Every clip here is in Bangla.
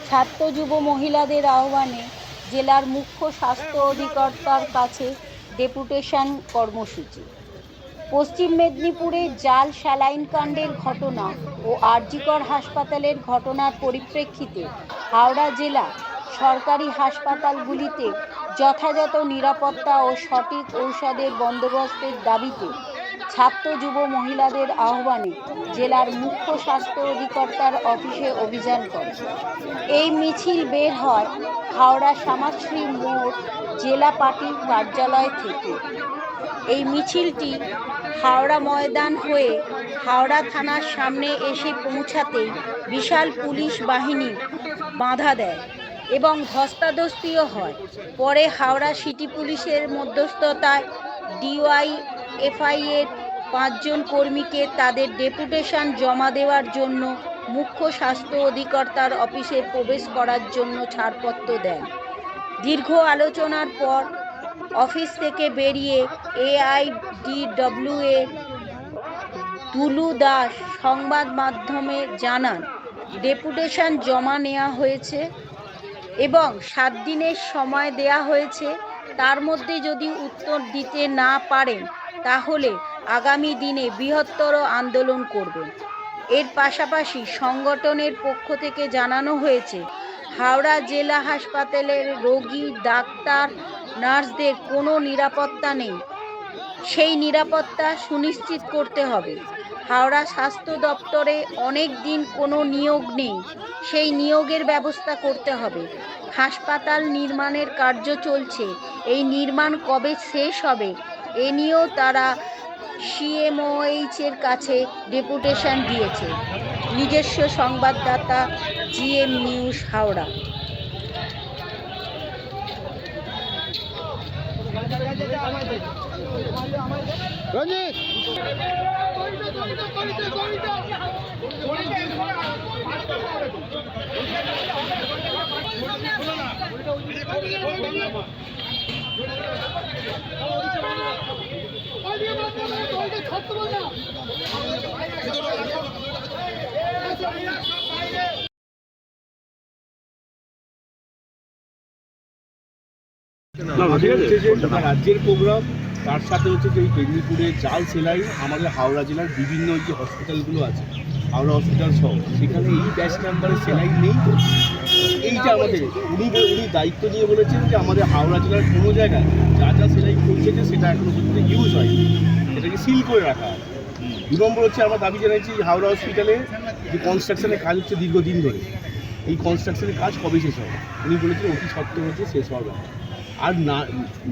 ছাত্র যুব মহিলাদের আহ্বানে জেলার মুখ্য স্বাস্থ্য অধিকর্তার কাছে ডেপুটেশন কর্মসূচি। পশ্চিম মেদিনীপুরে জাল স্যালাইন কাণ্ডের ঘটনা ও আরজিকর হাসপাতালের ঘটনার পরিপ্রেক্ষিতে হাওড়া জেলা সরকারি হাসপাতালগুলিতে যথাযথ নিরাপত্তা ও সঠিক ঔষধের বন্দোবস্তের দাবিতে ছাত্র যুব মহিলাদের আহ্বানে জেলার মুখ্য স্বাস্থ্য অধিকর্তার অফিসে অভিযান করে। এই মিছিল বের হয় হাওড়া শ্যামাশ্রী মোড় জেলা পার্টির কার্যালয় থেকে। এই মিছিলটি হাওড়া ময়দান হয়ে হাওড়া থানার সামনে এসে পৌঁছাতেই বিশাল পুলিশ বাহিনী বাধা দেয় এবং ধস্তাধস্তিও হয়। পরে হাওড়া সিটি পুলিশের মধ্যস্থতায় ডিওয়াইএফআই এর 5 জন কর্মীকে তাদের ডেপুটেশন জমা দেওয়ার জন্য মুখ্য স্বাস্থ্য অধিকর্তার অফিসে প্রবেশ করার জন্য ছাড়পত্র দেন। দীর্ঘ আলোচনার পর অফিস থেকে বেরিয়ে এআইডিডব্লিউ এর তুলু দাস সংবাদ মাধ্যমে জানান, ডেপুটেশন জমা নেওয়া হয়েছে এবং 7 দিনের সময় দেয়া হয়েছে। তার মধ্যে যদি উত্তর দিতে না পারেন তাহলে আগামী দিনে বৃহত্তর আন্দোলন করবেন। এর পাশাপাশি সংগঠনের পক্ষ থেকে জানানো হয়েছে, হাওড়া জেলা হাসপাতালের রোগী, ডাক্তার, নার্সদের কোনো নিরাপত্তা নেই। সেই নিরাপত্তা সুনিশ্চিত করতে হবে। হাওড়া স্বাস্থ্য দপ্তরে অনেক দিন কোনো নিয়োগ নেই, সেই নিয়োগের ব্যবস্থা করতে হবে। হাসপাতাল নির্মাণের কার্য চলছে, এই নির্মাণ কবে শেষ হবে এ নিয়েও তারা সিএমওএইচ এর কাছে ডেপুটেশন দিয়েছে। নিজস্ব সংবাদদাতা জিএম নিউজ হাওড়া। রাজ্যের প্রোগ্রাম, তার সাথে হচ্ছে যে এই মেদিনীপুরে জাল সেলাই আমাদের হাওড়া জেলার বিভিন্ন যে হসপিটালগুলো আছে, হাওড়া হসপিটাল সহ, সেখানে এই ব্যাচ নাম্বারে সেলাই নেই। তো এইটা আমাদের উনি দায়িত্ব নিয়ে বলেছেন যে আমাদের হাওড়া জেলার কোনো জায়গায় যা যা সেলাই করছে যে সেটা এখনো পর্যন্ত ইউজ হয়নি, সেটাকে সিল করে রাখা হয়। 2 নম্বর হচ্ছে আমরা দাবি জানাচ্ছি হাওড়া হসপিটালে যে কনস্ট্রাকশনের কাজ হচ্ছে দীর্ঘদিন ধরে, এই কনস্ট্রাকশনের কাজ কবে শেষ হবে? উনি বলেছেন অতি সত্ত্বর হচ্ছে শেষ হবে। আর না,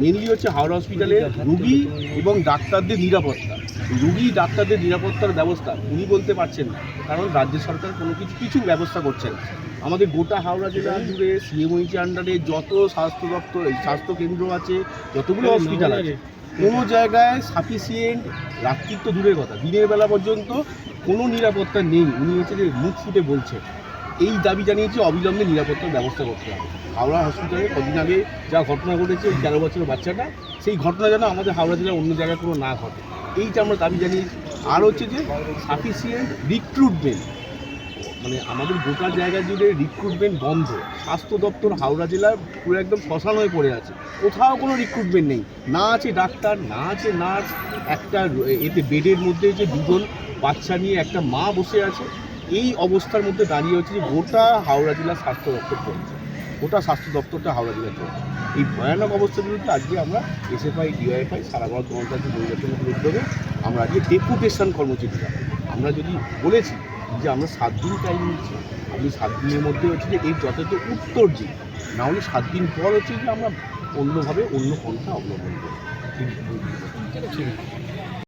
মেনলি হচ্ছে হাওড়া হসপিটালে রুগী এবং ডাক্তারদের নিরাপত্তা। রুগী ডাক্তারদের নিরাপত্তার ব্যবস্থা উনি বলতে পারছেন না, কারণ রাজ্য সরকার কোনো কিছু ব্যবস্থা করছে না। আমাদের গোটা হাওড়া জেলা জুড়ে সিএমওইচ আন্ডারে যত স্বাস্থ্য দপ্তর, স্বাস্থ্য কেন্দ্র আছে, যতগুলো হসপিটাল আছে, কোনো জায়গায় সাফিসিয়েন্ট, রাত্রির তো দূরের কথা, দিনের বেলা পর্যন্ত কোনো নিরাপত্তা নেই। উনি হচ্ছে যে মুখ ফুটে বলছেন। এই দাবি জানিয়েছে অবিলম্বে নিরাপত্তার ব্যবস্থা করতে হবে। হাওড়া হসপিটালে কদিন আগে যা ঘটনা ঘটেছে, ওই 13 বছরের বাচ্চাটা, সেই ঘটনা যেন আমাদের হাওড়া জেলার অন্য জায়গায় কোনো না ঘটে, এইটা আমরা দাবি জানিয়েছি। আর হচ্ছে যে সাফিসিয়েন্ট রিক্রুটমেন্ট, মানে আমাদের গোটা জায়গা জুড়ে রিক্রুটমেন্ট বন্ধ। স্বাস্থ্য দপ্তর হাওড়া জেলার পুরো একদম শ্মশান হয়ে পড়ে আছে, কোথাও কোনো রিক্রুটমেন্ট নেই। না আছে ডাক্তার, না আছে নার্স, একটা এতে বেডের মধ্যে যে 2 জন বাচ্চা নিয়ে একটা মা বসে আছে। এই অবস্থার মধ্যে দাঁড়িয়ে হচ্ছে যে গোটা হাওড়া জেলার স্বাস্থ্য দপ্তর চলছে, গোটা স্বাস্থ্য দপ্তরটা হাওড়া জেলা চলছে। এই ভয়ানক অবস্থার বিরুদ্ধে আজকে আমরা এসএফআই, ডিওয়াইএফআই, সারা ভারত গণতান্ত্রিক মহিলা সংগঠনের উদ্যোগে আমরা আজকে ডেপুটেশন কর্মসূচি যাব। আমরা যদি বলেছি যে আমরা 7 দিন টাইম নিচ্ছি, আপনি 7 দিনের মধ্যে হচ্ছে যে এর যথাযথ উত্তর দিন, না হলে 7 দিন পর হচ্ছে যে আমরা অন্যভাবে অন্য পন্থা অবলম্বন করি। ঠিক আছে।